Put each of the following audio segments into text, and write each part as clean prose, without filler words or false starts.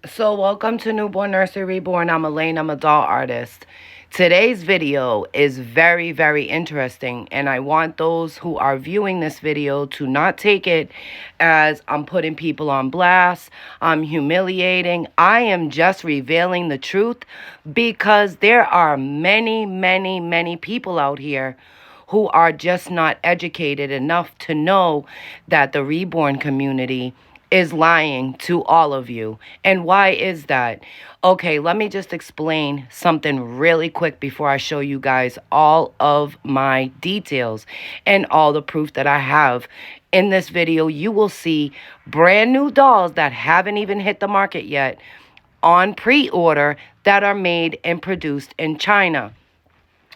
So welcome to Newborn Nursery Reborn. I'm Elaine. I'm a doll artist. Today's video is very, very interesting, and I want those who are viewing this video to not take it as I'm putting people on blast, I'm humiliating. I am just revealing the truth because there are many, many, many people out here who are just not educated enough to know that the reborn community is lying to all of you. And why is that? Okay, let me just explain something really quick before I show you guys all of my details and all the proof that I have. In this video, you will see brand new dolls that haven't even hit the market yet on pre-order that are made and produced in China.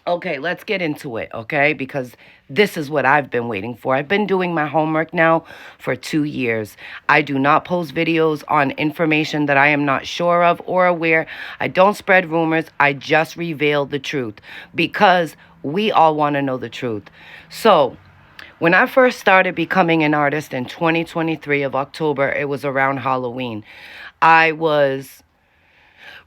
Okay, let's get into it, okay? Because this is what I've been waiting for. I've been doing my homework now for 2 years. I do not post videos on information that I am not sure of or aware. I don't spread rumors. I just reveal the truth because we all want to know the truth. So, when I first started becoming an artist in 2023 of October, it was around Halloween. I was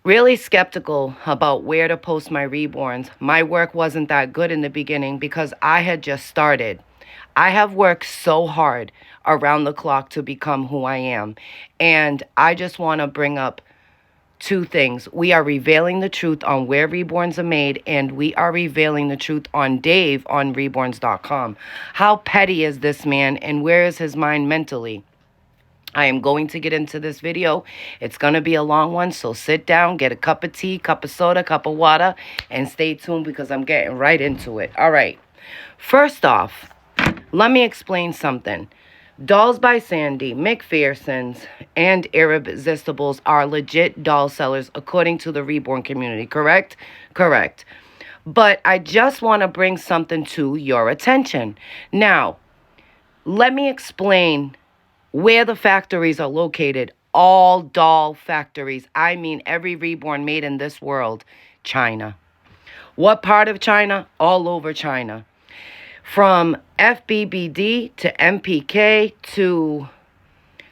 really skeptical about where to post my reborns. My work wasn't that good in the beginning because I had just started. I have worked so hard around the clock to become who I am. And I just want to bring up two things. We are revealing the truth on where reborns are made, and we are revealing the truth on Dave on reborns.com. How petty is this man, and where is his mind mentally? I am going to get into this video. It's going to be a long one, so sit down, get a cup of tea, cup of soda, cup of water, and stay tuned because I'm getting right into it. All right. First off, let me explain something. Dolls by Sandy, McPherson's, and Irresistibles are legit doll sellers according to the reborn community, correct? Correct. But I just want to bring something to your attention. Now, let me explain where the factories are located. All doll factories. I mean, every reborn made in this world. China. What part of China? All over China. From FBBD to MPK to...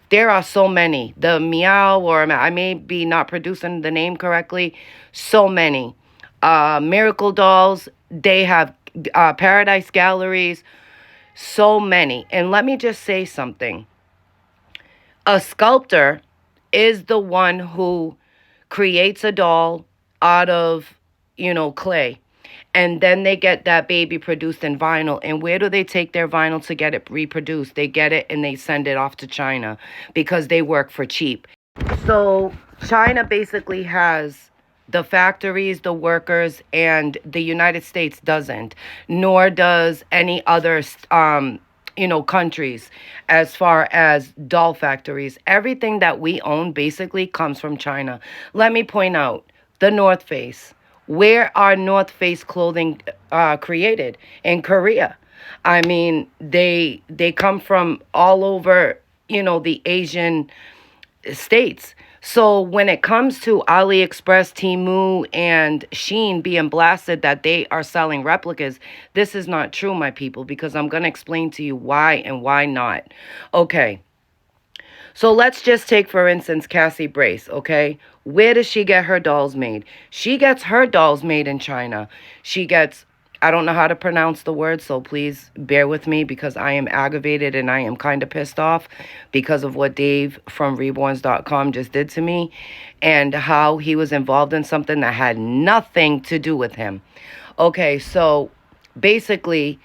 There are so many. The Meow, or I may be not producing the name correctly. So many. Miracle Dolls. They have Paradise Galleries. So many. And let me just say something. A sculptor is the one who creates a doll out of, clay. And then they get that baby produced in vinyl. And where do they take their vinyl to get it reproduced? They get it and they send it off to China because they work for cheap. So China basically has the factories, the workers, and the United States doesn't. Nor does any other countries as far as doll factories. Everything that we own basically comes from China. Let me point out the North Face. Where are North Face clothing created? In Korea. I mean, they come from all over, the Asian states. So when it comes to AliExpress, Temu, and Shein being blasted that they are selling replicas, this is not true, my people, because I'm going to explain to you why and why not. Okay. So let's just take, for instance, Cassie Brace, okay? Where does she get her dolls made? She gets her dolls made in China. She gets... I don't know how to pronounce the word, so please bear with me because I am aggravated and I am kind of pissed off because of what Dave from reborns.com just did to me and how he was involved in something that had nothing to do with him. Okay, so basically,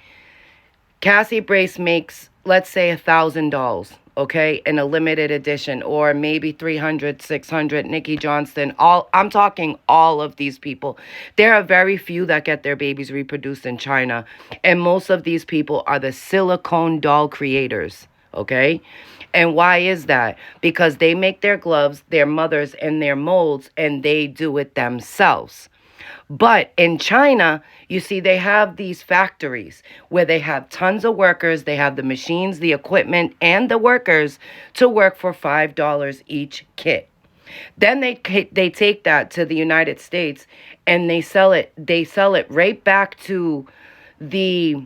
Cassie Brace makes, let's say, 1,000 dolls. Okay, in a limited edition, or maybe 300, 600, Nikki Johnston, I'm talking all of these people. There are very few that get their babies reproduced in China, and most of these people are the silicone doll creators, okay? And why is that? Because they make their gloves, their mothers, and their molds, and they do it themselves. But in China, you see, they have these factories where they have tons of workers. They have the machines, the equipment, and the workers to work for $5 each kit. Then they take that to the United States and they sell it. They sell it right back to the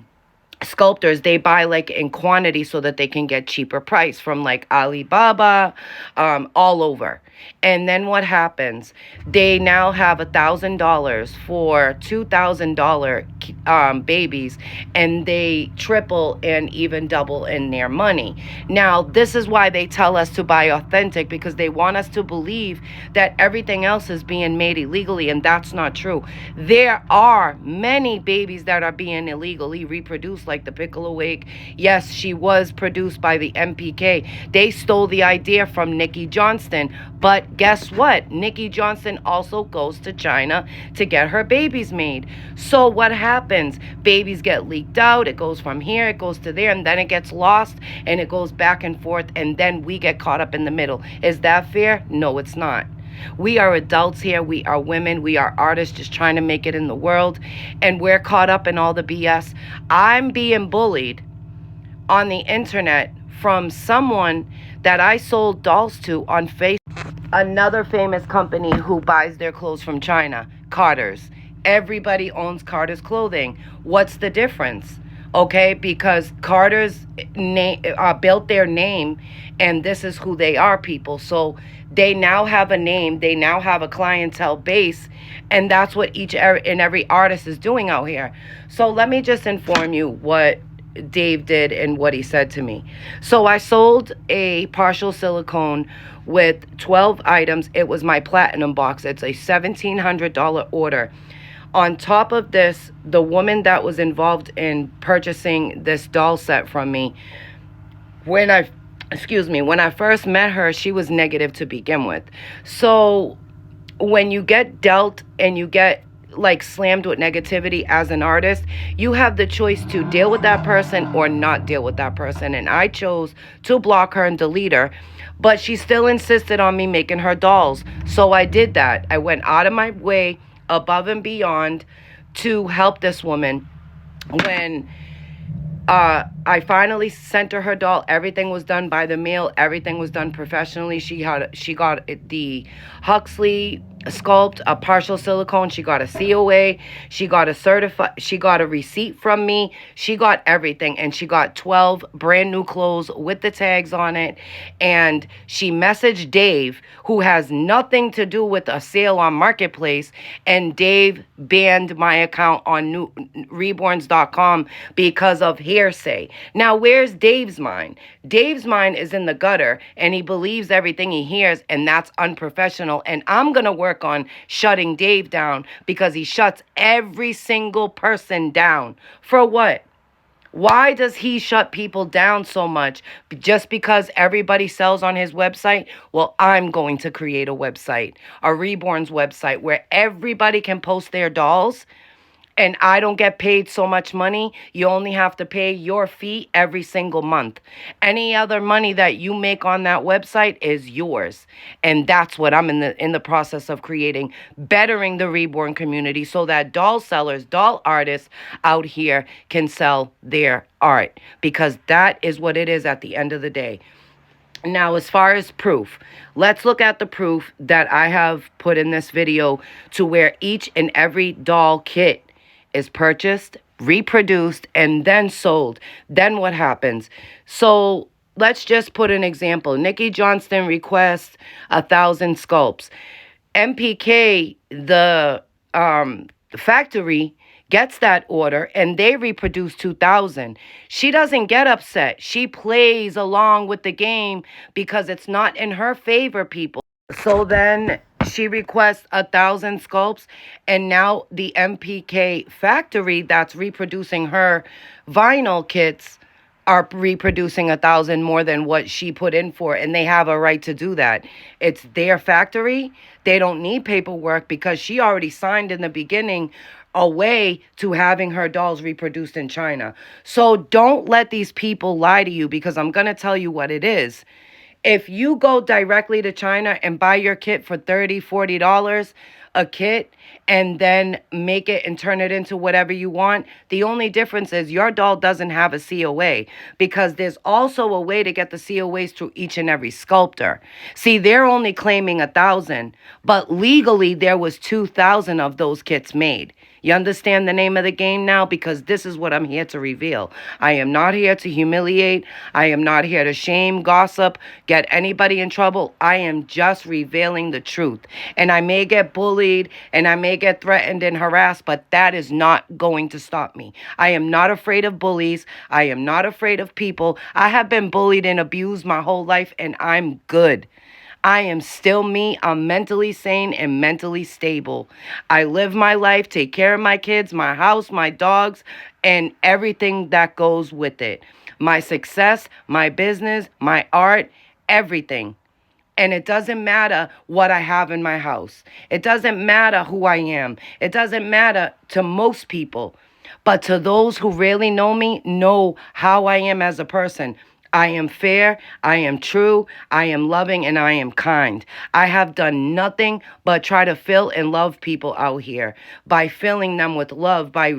sculptors, they buy like in quantity so that they can get cheaper price from like Alibaba, all over. And then what happens? They now have $1,000 for $2,000 babies, and they triple and even double in their money. Now, this is why they tell us to buy authentic, because they want us to believe that everything else is being made illegally, and that's not true. There are many babies that are being illegally reproduced, like the Piccolo Wake. Yes, she was produced by the MPK. They stole the idea from Nikki Johnston, but guess what? Nikki Johnston also goes to China to get her babies made. So what happens? Babies get leaked out. It goes from here, it goes to there, and then it gets lost, and it goes back and forth, and then we get caught up in the middle. Is that fair? No, it's not. We are adults here. We are women. We are artists just trying to make it in the world, and we're caught up in all the BS. I'm being bullied on the internet from someone that I sold dolls to on Facebook. Another famous company who buys their clothes from China, Carter's. Everybody owns Carter's clothing. What's the difference? Okay, because Carter's built their name, and this is who they are, people. So they now have a name, they now have a clientele base, and that's what each and every artist is doing out here. So let me just inform you what Dave did and what he said to me. So I sold a partial silicone with 12 items. It was my platinum box. It's a $1,700 order. On top of this, the woman that was involved in purchasing this doll set from me, when I first met her, she was negative to begin with. So when you get dealt and you get like slammed with negativity as an artist, you have the choice to deal with that person or not deal with that person. And I chose to block her and delete her, but she still insisted on me making her dolls. So I did that. I went out of my way, above and beyond, to help this woman. When I finally sent her doll, everything was done by the mail. Everything was done professionally. She got the Huxley sculpt, a partial silicone. She got a COA. She got a receipt from me. She got everything, and she got 12 brand new clothes with the tags on it. And she messaged Dave, who has nothing to do with a sale on Marketplace, and Dave banned my account on reborns.com because of hearsay. Now, where's Dave's mind? Dave's mind is in the gutter, and he believes everything he hears, and that's unprofessional. And I'm going to work on shutting Dave down, because he shuts every single person down. For what? Why does he shut people down so much? Just because everybody sells on his website? Well, I'm going to create a website, a Reborn's website, where everybody can post their dolls, and I don't get paid so much money. You only have to pay your fee every single month. Any other money that you make on that website is yours. And that's what I'm in the process of creating, bettering the Reborn community, so that doll sellers, doll artists out here can sell their art, because that is what it is at the end of the day. Now, as far as proof, let's look at the proof that I have put in this video, to where each and every doll kit is purchased, reproduced, and then sold. Then what happens? So let's just put an example. Nikki Johnston requests 1,000 sculpts. MPK, the factory, gets that order, and they reproduce 2,000. She doesn't get upset. She plays along with the game, because it's not in her favor, people. So then she requests 1,000 sculpts, and now the MPK factory that's reproducing her vinyl kits are reproducing 1,000 more than what she put in for, and they have a right to do that. It's their factory. They don't need paperwork, because she already signed in the beginning away to having her dolls reproduced in China. So don't let these people lie to you, because I'm going to tell you what it is. If you go directly to China and buy your kit for $30, $40 a kit, and then make it and turn it into whatever you want, the only difference is your doll doesn't have a COA, because there's also a way to get the COAs through each and every sculptor. See, they're only claiming 1,000, but legally there was 2,000 of those kits made. You understand the name of the game now? Because this is what I'm here to reveal. I am not here to humiliate. I am not here to shame, gossip, get anybody in trouble. I am just revealing the truth. And I may get bullied and I may get threatened and harassed, but that is not going to stop me. I am not afraid of bullies. I am not afraid of people. I have been bullied and abused my whole life, and I'm good. I am still me. I'm mentally sane and mentally stable. I live my life, take care of my kids, my house, my dogs, and everything that goes with it. My success, my business, my art, everything. And it doesn't matter what I have in my house. It doesn't matter who I am. It doesn't matter to most people. But to those who really know me, know how I am as a person. I am fair, I am true, I am loving, and I am kind. I have done nothing but try to fill and love people out here by filling them with love, by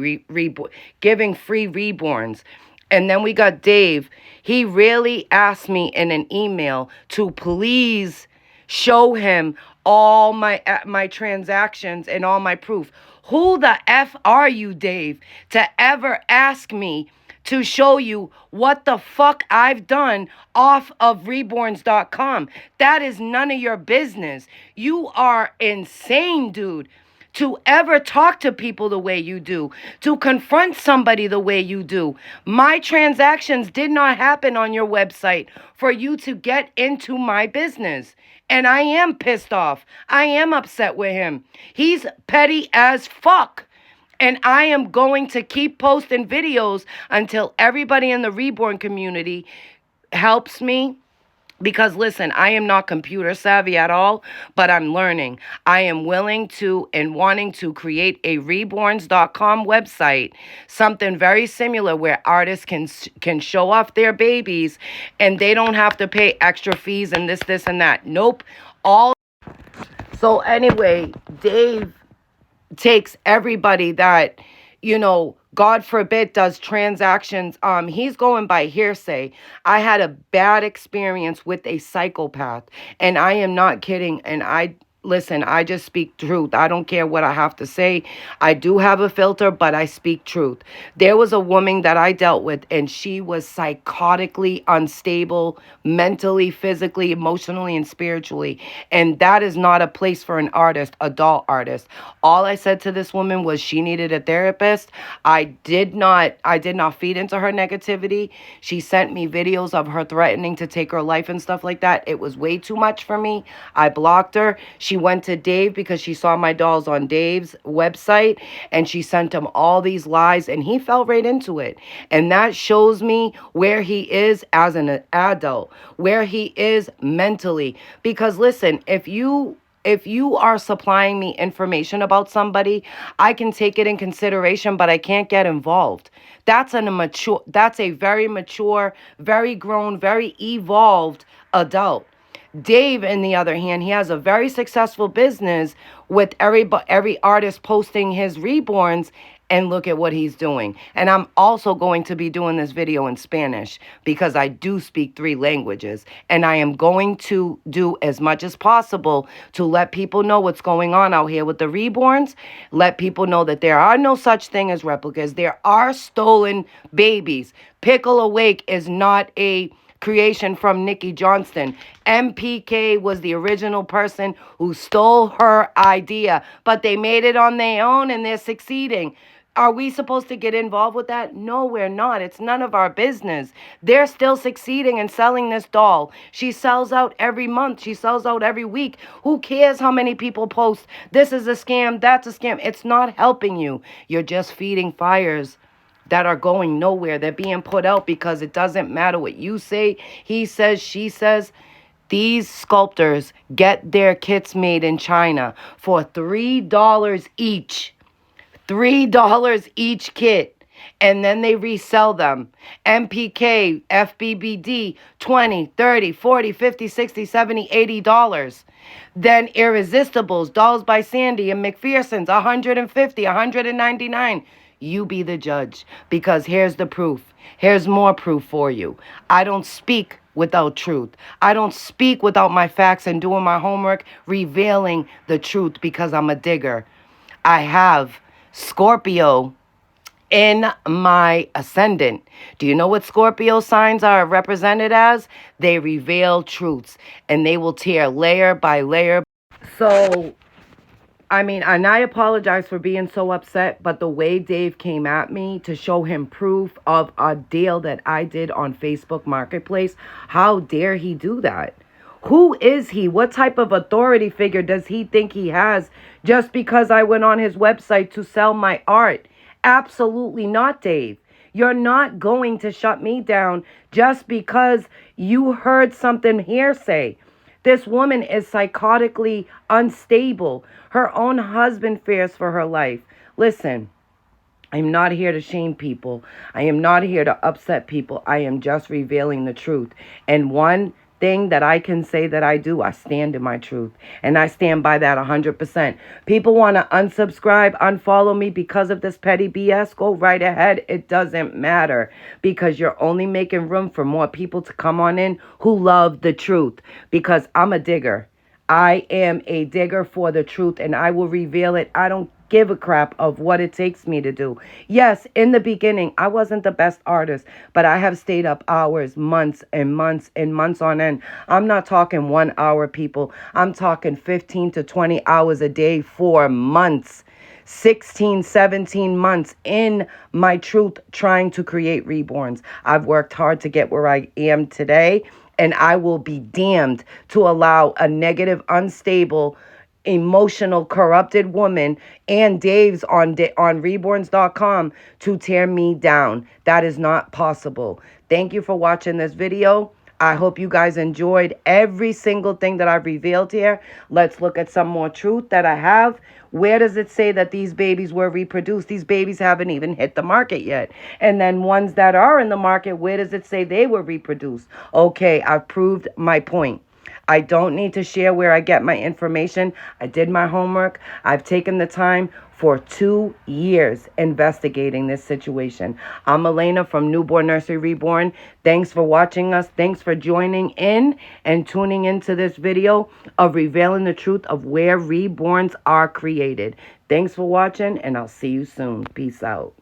giving free reborns. And then we got Dave. He really asked me in an email to please show him all my transactions and all my proof. Who the F are you, Dave, to ever ask me to show you what the fuck I've done off of reborns.com? That is none of your business. You are insane, dude. To ever talk to people the way you do, to confront somebody the way you do. My transactions did not happen on your website for you to get into my business. And I am pissed off. I am upset with him. He's petty as fuck. And I am going to keep posting videos until everybody in the Reborn community helps me. Because listen, I am not computer savvy at all, but I'm learning. I am willing to and wanting to create a reborns.com website, something very similar where artists can show off their babies and they don't have to pay extra fees and this, and that. Nope. So anyway, Dave takes everybody that, God forbid, does transactions. He's going by hearsay. I had a bad experience with a psychopath, and I am not kidding. And listen, I just speak truth. I don't care what I have to say. I do have a filter, but I speak truth. There was a woman that I dealt with, and she was psychotically unstable, mentally, physically, emotionally, and spiritually. And that is not a place for an artist, adult artist. All I said to this woman was she needed a therapist. I did not feed into her negativity. She sent me videos of her threatening to take her life and stuff like that. It was way too much for me. I blocked her. She went to Dave because she saw my dolls on Dave's website, and she sent him all these lies, and he fell right into it. And that shows me where he is as an adult, where he is mentally. Because listen, if you are supplying me information about somebody, I can take it in consideration, but I can't get involved. That's a very mature, very grown, very evolved adult. Dave, on the other hand, he has a very successful business with every artist posting his reborns, and look at what he's doing. And I'm also going to be doing this video in Spanish because I do speak 3 languages, and I am going to do as much as possible to let people know what's going on out here with the reborns, let people know that there are no such thing as replicas. There are stolen babies. Pickle Awake is not a creation from Nikki Johnston. MPK was the original person who stole her idea, but they made it on their own and they're succeeding. Are we supposed to get involved with that? No, we're not. It's none of our business. They're still succeeding and selling this doll. She sells out every month. She sells out every week. Who cares how many people post, this is a scam, that's a scam? It's not helping you. You're just feeding fires that are going nowhere. They're being put out because it doesn't matter what you say, he says, she says. These sculptors get their kits made in China for $3 each. $3 each kit. And then they resell them. MPK, FBBD, $20, $30, $40, $50, $60, $70, $80. Then Irresistibles, Dolls by Sandy and McPherson's, $150, $199. You be the judge, because here's the proof. Here's more proof for you. I don't speak without truth. I don't speak without my facts and doing my homework, revealing the truth, because I'm a digger. I have Scorpio in my ascendant. Do you know what Scorpio signs are represented as? They reveal truths, and they will tear layer by layer. So, I mean, and I apologize for being so upset, but the way Dave came at me to show him proof of a deal that I did on Facebook Marketplace, how dare he do that? Who is he? What type of authority figure does he think he has just because I went on his website to sell my art? Absolutely not, Dave. You're not going to shut me down just because you heard something hearsay. This woman is psychotically unstable. Her own husband fears for her life. Listen, I'm not here to shame people. I am not here to upset people. I am just revealing the truth. And one thing that I can say that I do, I stand in my truth. And I stand by that 100%. People want to unsubscribe, unfollow me because of this petty BS. Go right ahead. It doesn't matter, because you're only making room for more people to come on in who love the truth, because I'm a digger. I am a digger for the truth, and I will reveal it. I don't give a crap of what it takes me to do. Yes, in the beginning, I wasn't the best artist, but I have stayed up hours, months and months and months on end. I'm not talking 1 hour, people. I'm talking 15 to 20 hours a day for months. 16, 17 months in my truth, trying to create reborns. I've worked hard to get where I am today, and I will be damned to allow a negative, unstable, emotional, corrupted woman and Dave's on reborns.com to tear me down. That is not possible. Thank you for watching this video. I hope you guys enjoyed every single thing that I've revealed here. Let's look at some more truth that I have. Where does it say that these babies were reproduced? These babies haven't even hit the market yet. And then ones that are in the market, where does it say they were reproduced? Okay, I've proved my point. I don't need to share where I get my information. I did my homework. I've taken the time for 2 years investigating this situation. I'm Elena from Newborn Nursery Reborn. Thanks for watching us. Thanks for joining in and tuning into this video of revealing the truth of where reborns are created. Thanks for watching, and I'll see you soon. Peace out.